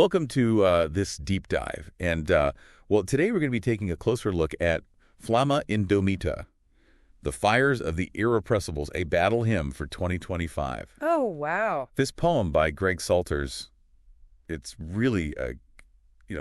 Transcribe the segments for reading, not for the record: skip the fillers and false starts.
Welcome to this deep dive. And, well, today we're going to be taking a closer look at Flamma Indomita, The Fires of the Irrepressibles, a battle hymn for 2025. Oh, wow. This poem by Greg Salters, it's really,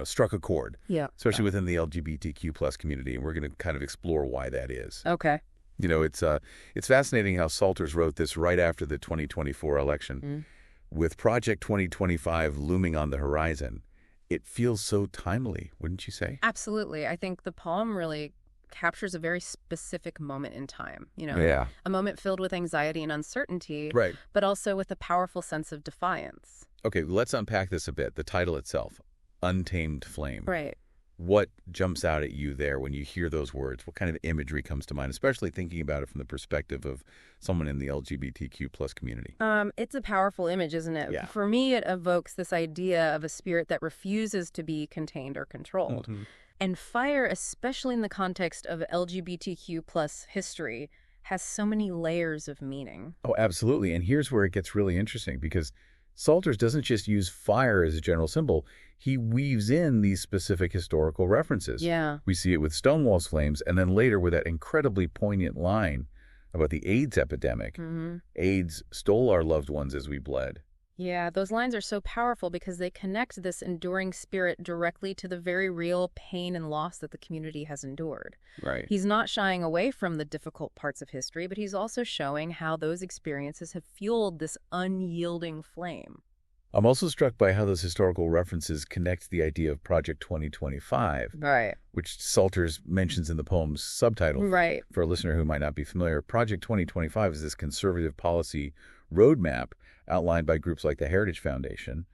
struck a chord. Yeah. Especially within the LGBTQ plus community, and we're going to kind of explore why that is. Okay. It's fascinating how Salters wrote this right after the 2024 election. With Project 2025 looming on the horizon, it feels so timely, wouldn't you say? Absolutely. I think the poem really captures a very specific moment in time, Yeah. a moment filled with anxiety and uncertainty, Right. but also with a powerful sense of defiance. Okay, let's unpack this a bit. The title itself, Untamed Flame. Right. What jumps out at you there when you hear those words? What kind of imagery comes to mind, especially thinking about it from the perspective of someone in the LGBTQ plus community? It's a powerful image, isn't it? Yeah. For me, it evokes this idea of a spirit that refuses to be contained or controlled. And fire, especially in the context of LGBTQ plus history, has so many layers of meaning. Oh, absolutely. And here's where it gets really interesting, because Salters doesn't just use fire as a general symbol. He weaves in these specific historical references. Yeah. We see it with Stonewall's flames, and then later with that incredibly poignant line about the AIDS epidemic. AIDS stole our loved ones as we bled. Yeah, those lines are so powerful because they connect this enduring spirit directly to the very real pain and loss that the community has endured. Right. He's not shying away from the difficult parts of history, but he's also showing how those experiences have fueled this unyielding flame. I'm also struck by how those historical references connect the idea of Project 2025, Right. which Salters mentions in the poem's subtitle. Right. For a listener who might not be familiar, Project 2025 is this conservative policy roadmap outlined by groups like the Heritage Foundation.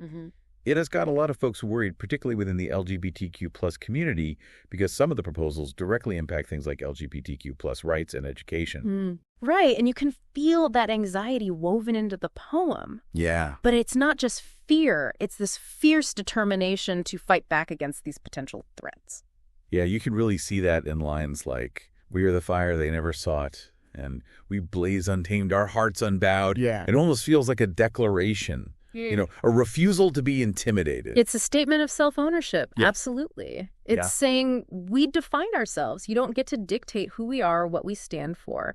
It has got a lot of folks worried, particularly within the LGBTQ plus community, because some of the proposals directly impact things like LGBTQ plus rights and education. Right, and you can feel that anxiety woven into the poem. Yeah. But it's not just fear, it's this fierce determination to fight back against these potential threats. Yeah, you can really see that in lines like, "We are the fire they never sought," and "We blaze untamed, our hearts unbowed." Yeah. It almost feels like a declaration, a refusal to be intimidated. It's a statement of self-ownership. Yeah. Absolutely. It's saying we define ourselves. You don't get to dictate who we are or what we stand for.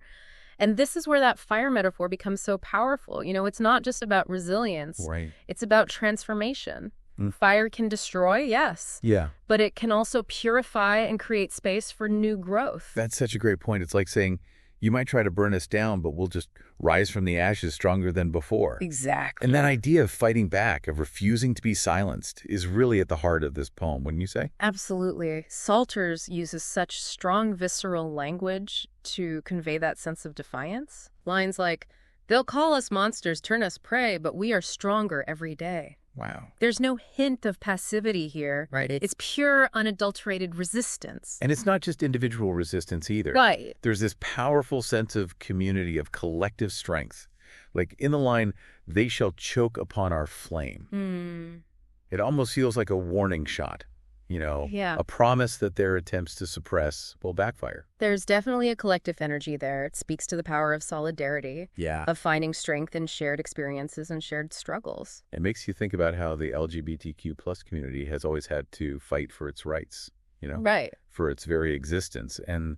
And this is where that fire metaphor becomes so powerful. It's not just about resilience. Right. It's about transformation. Fire can destroy, yes. Yeah. But it can also purify and create space for new growth. That's such a great point. It's like saying, you might try to burn us down, but we'll just rise from the ashes stronger than before. Exactly. And that idea of fighting back, of refusing to be silenced, is really at the heart of this poem, wouldn't you say? Absolutely. Salters uses such strong, visceral language to convey that sense of defiance. Lines like, "They'll call us monsters, turn us prey, but we are stronger every day." Wow. There's no hint of passivity here. Right. It's pure, unadulterated resistance. And it's not just individual resistance either. Right. There's this powerful sense of community, of collective strength. Like in the line, "They shall choke upon our flame." It almost feels like a warning shot, Yeah. a promise that their attempts to suppress will backfire. There's definitely a collective energy there. It speaks to the power of solidarity, Yeah. of finding strength in shared experiences and shared struggles. It makes you think about how the LGBTQ plus community has always had to fight for its rights, Right. for its very existence. And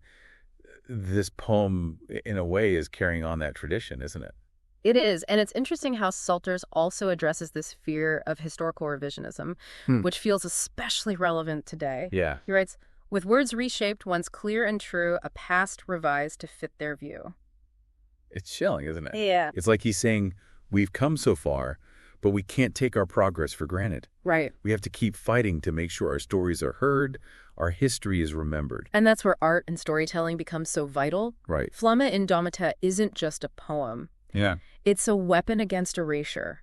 this poem, in a way, is carrying on that tradition, isn't it? It is, and it's interesting how Salters also addresses this fear of historical revisionism, which feels especially relevant today. Yeah. He writes, "With words reshaped, once clear and true, a past revised to fit their view." It's chilling, isn't it? Yeah. It's like he's saying, we've come so far, but we can't take our progress for granted. Right. We have to keep fighting to make sure our stories are heard, our history is remembered. And that's where art and storytelling become so vital. Right. Flamma Indomita isn't just a poem. Yeah. It's a weapon against erasure.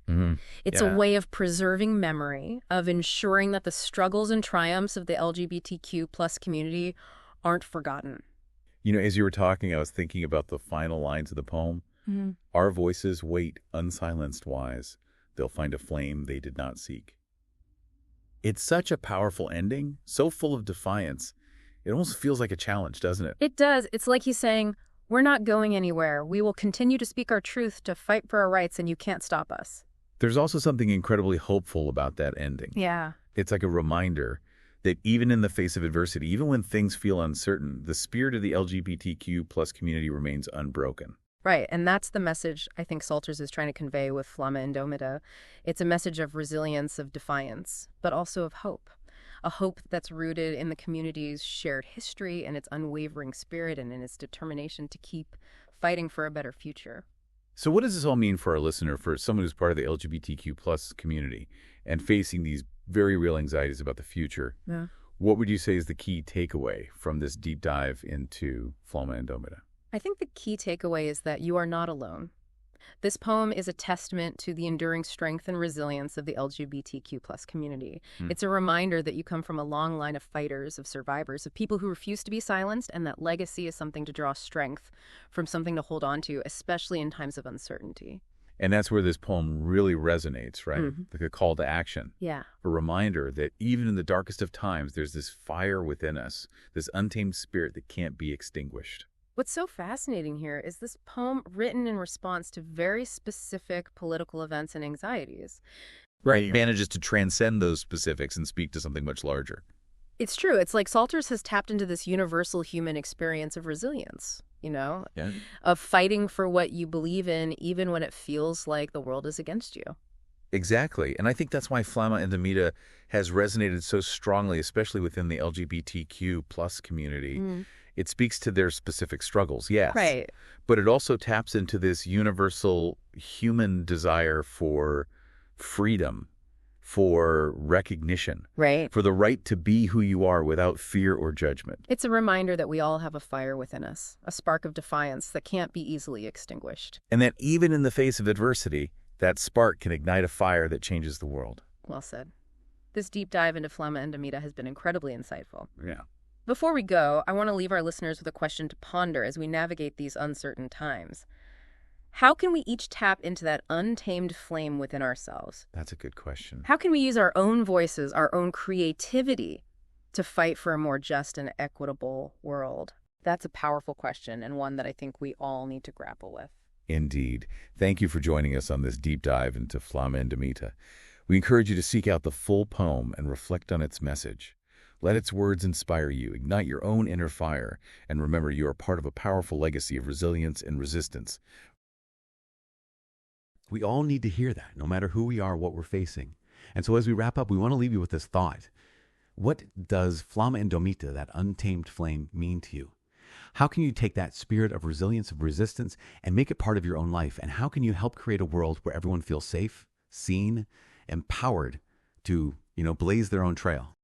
It's Yeah. a way of preserving memory, of ensuring that the struggles and triumphs of the LGBTQ plus community aren't forgotten. As you were talking, I was thinking about the final lines of the poem. Our voices wait unsilenced wise. They'll find a flame they did not seek. It's such a powerful ending, so full of defiance. It almost feels like a challenge, doesn't it? It does. It's like he's saying, we're not going anywhere. We will continue to speak our truth, to fight for our rights, and you can't stop us. There's also something incredibly hopeful about that ending. Yeah. It's like a reminder that even in the face of adversity, even when things feel uncertain, the spirit of the LGBTQ plus community remains unbroken. Right, and that's the message I think Salters is trying to convey with Flamma Indomita. It's a message of resilience, of defiance, but also of hope. A hope that's rooted in the community's shared history and its unwavering spirit and in its determination to keep fighting for a better future. So what does this all mean for our listener, for someone who's part of the LGBTQ plus community and facing these very real anxieties about the future? Yeah. What would you say is the key takeaway from this deep dive into Flamma Indomita? I think the key takeaway is that you are not alone. This poem is a testament to the enduring strength and resilience of the LGBTQ plus community. It's a reminder that you come from a long line of fighters, of survivors, of people who refuse to be silenced, and that legacy is something to draw strength from, something to hold on to, especially in times of uncertainty. And that's where this poem really resonates, right? Like a call to action. Yeah. A reminder that even in the darkest of times, there's this fire within us, this untamed spirit that can't be extinguished. What's so fascinating here is this poem written in response to very specific political events and anxieties. Right. It manages to transcend those specifics and speak to something much larger. It's true. It's like Salters has tapped into this universal human experience of resilience, Yeah. of fighting for what you believe in, even when it feels like the world is against you. Exactly. And I think that's why Flamma Indomita has resonated so strongly, especially within the LGBTQ plus community. It speaks to their specific struggles, yes. Right. But it also taps into this universal human desire for freedom, for recognition, Right. for the right to be who you are without fear or judgment. It's a reminder that we all have a fire within us, a spark of defiance that can't be easily extinguished. And that even in the face of adversity, that spark can ignite a fire that changes the world. Well said. This deep dive into Flamma Indomita has been incredibly insightful. Yeah. Before we go, I want to leave our listeners with a question to ponder as we navigate these uncertain times. How can we each tap into that untamed flame within ourselves? That's a good question. How can we use our own voices, our own creativity, to fight for a more just and equitable world? That's a powerful question, and one that I think we all need to grapple with. Indeed. Thank you for joining us on this deep dive into Flamma Indomita. We encourage you to seek out the full poem and reflect on its message. Let its words inspire you, ignite your own inner fire, and remember you are part of a powerful legacy of resilience and resistance. We all need to hear that, no matter who we are, what we're facing. And so as we wrap up, we want to leave you with this thought. What does Flamma Indomita, that untamed flame, mean to you? How can you take that spirit of resilience, of resistance, and make it part of your own life? And how can you help create a world where everyone feels safe, seen, empowered to, blaze their own trail?